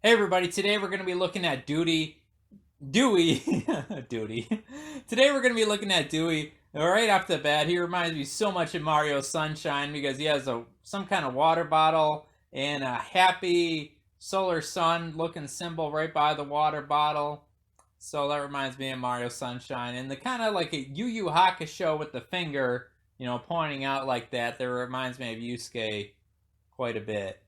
Hey everybody, today we're going to be looking at Dewey. Duty. Today we're going to be looking at Dewey. Right off the bat, he reminds me so much of Mario Sunshine because he has some kind of water bottle and a happy solar sun looking symbol right by the water bottle. So that reminds me of Mario Sunshine. And the kind of like a Yu Yu Hakusho with the finger, pointing out like that reminds me of Yusuke quite a bit.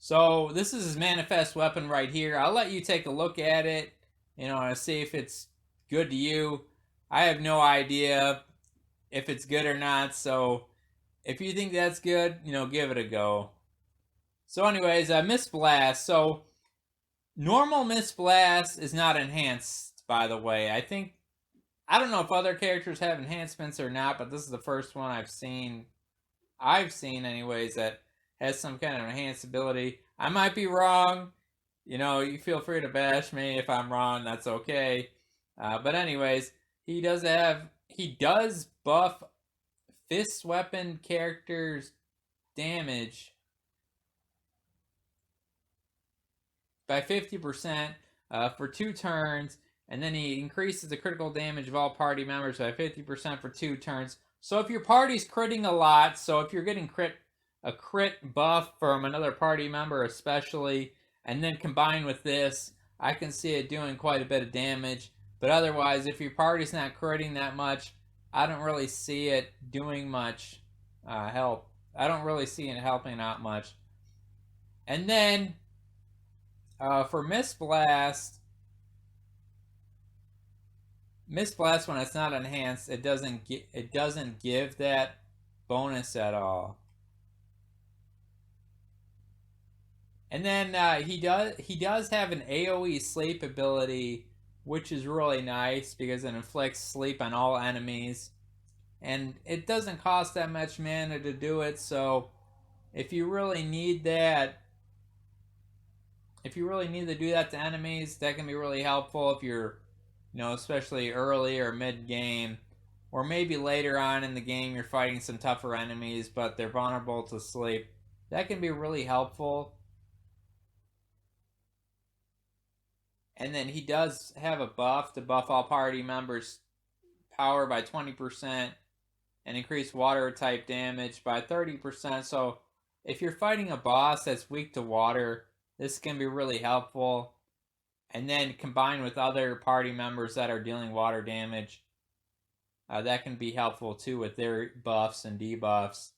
So this is his manifest weapon right here. I'll let you take a look at it, and see if it's good to you. I have no idea if it's good or not. So if you think that's good, give it a go. So anyways, Miss Blast. So normal Miss Blast is not enhanced, by the way. I don't know if other characters have enhancements or not, but this is the first one I've seen anyways, that has some kind of enhanced ability. I might be wrong. You feel free to bash me if I'm wrong. That's okay. But anyways, he does buff fist weapon characters' damage by 50% for 2 turns, and then he increases the critical damage of all party members by 50% for 2 turns. So if your party's critting a lot, so if you're getting a crit buff from another party member especially, and then combined with this, I can see it doing quite a bit of damage. But otherwise, if your party's not critting that much, I don't really see it doing much help. I don't really see it helping out much. And then for Miss Blast, when it's not enhanced, it doesn't give that bonus at all. And then he does have an AoE sleep ability, which is really nice because it inflicts sleep on all enemies, and it doesn't cost that much mana to do it. So if you really need to do that to enemies, that can be really helpful if you're, especially early or mid game, or maybe later on in the game you're fighting some tougher enemies, but they're vulnerable to sleep. That can be really helpful. And then he does have a buff to buff all party members' power by 20% and increase water type damage by 30%. So if you're fighting a boss that's weak to water, this can be really helpful. And then combined with other party members that are dealing water damage, that can be helpful too with their buffs and debuffs.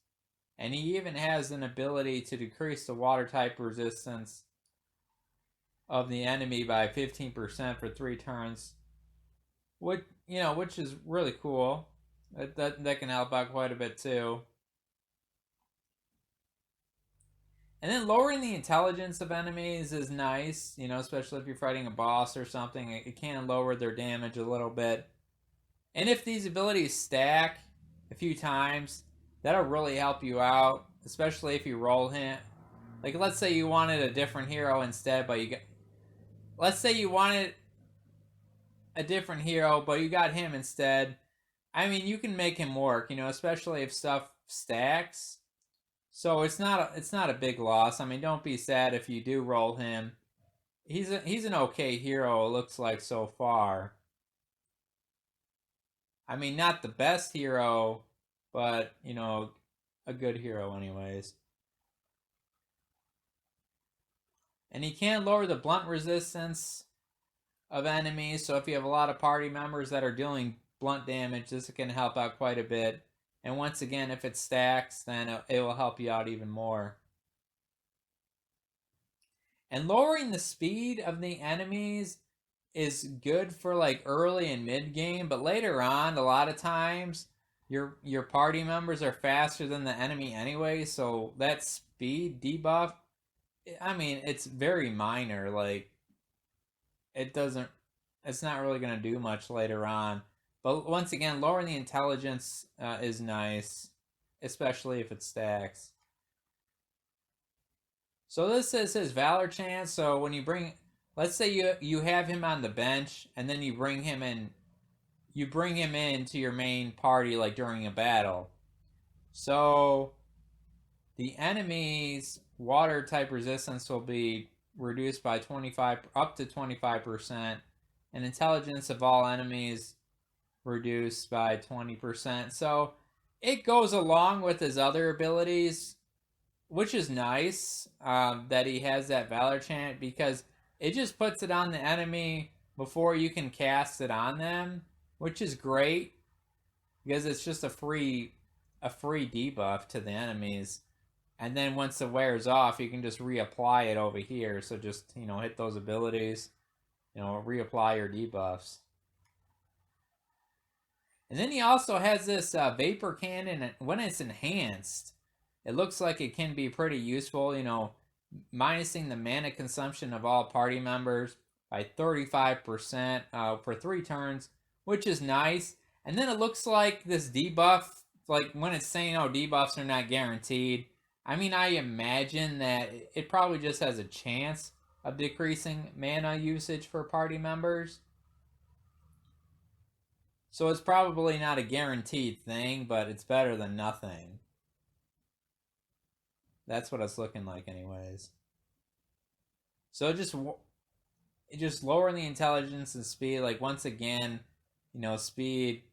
And he even has an ability to decrease the water type resistance of the enemy by 15% for 3 turns, which is really cool. That can help out quite a bit too. And then lowering the intelligence of enemies is nice, especially if you're fighting a boss or something. It can lower their damage a little bit. And if these abilities stack a few times, that'll really help you out, especially if you roll him. Like, let's say you wanted a different hero instead, but let's say you wanted a different hero, but you got him instead. I mean, you can make him work, especially if stuff stacks. So it's not a big loss. I mean, don't be sad if you do roll him. He's an okay hero, it looks like so far. I mean, not the best hero, but a good hero anyways. And he can lower the blunt resistance of enemies, so if you have a lot of party members that are dealing blunt damage, this can help out quite a bit. And once again, if it stacks, then it will help you out even more. And lowering the speed of the enemies is good for like early and mid game, but later on, a lot of times your party members are faster than the enemy anyway, so that speed debuff, I mean, it's very minor. Like, it's not really going to do much later on. But once again, lowering the intelligence is nice, especially if it stacks. So this is his Valor chance. So when let's say you have him on the bench, and then you bring him into your main party like during a battle. So the enemy's water type resistance will be reduced by 25, up to 25%, and intelligence of all enemies reduced by 20%. So it goes along with his other abilities, which is nice, that he has that Valor chant, because it just puts it on the enemy before you can cast it on them, which is great because it's just a free debuff to the enemies. And then once it wears off, you can just reapply it over here. So just, hit those abilities, reapply your debuffs. And then he also has this Vapor Cannon. When it's enhanced, it looks like it can be pretty useful, minusing the mana consumption of all party members by 35% for 3 turns, which is nice. And then it looks like this debuff, like when it's saying, oh, debuffs are not guaranteed, I mean, I imagine that it probably just has a chance of decreasing mana usage for party members. So it's probably not a guaranteed thing, but it's better than nothing. That's what it's looking like anyways. So just lowering the intelligence and speed, like once again, speed,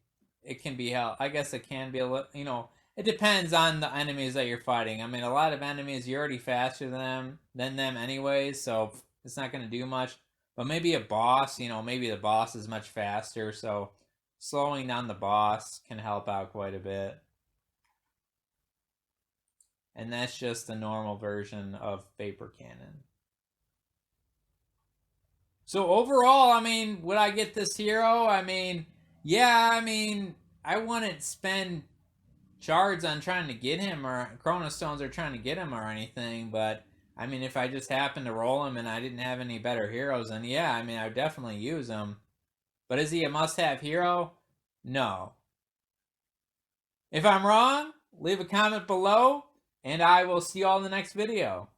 it can be helped. I guess it can be a little, it depends on the enemies that you're fighting. I mean, a lot of enemies, you're already faster than them anyways, so it's not going to do much. But maybe a boss, maybe the boss is much faster, so slowing down the boss can help out quite a bit. And that's just the normal version of Vapor Cannon. So overall, I mean, would I get this hero? I mean, yeah, I wouldn't spend shards on trying to get him, or chronostones are trying to get him or anything, but I mean, if I just happened to roll him and I didn't have any better heroes, then yeah, I mean, I would definitely use him. But is he a must-have hero? No. If I'm wrong, leave a comment below, and I will see you all in the next video.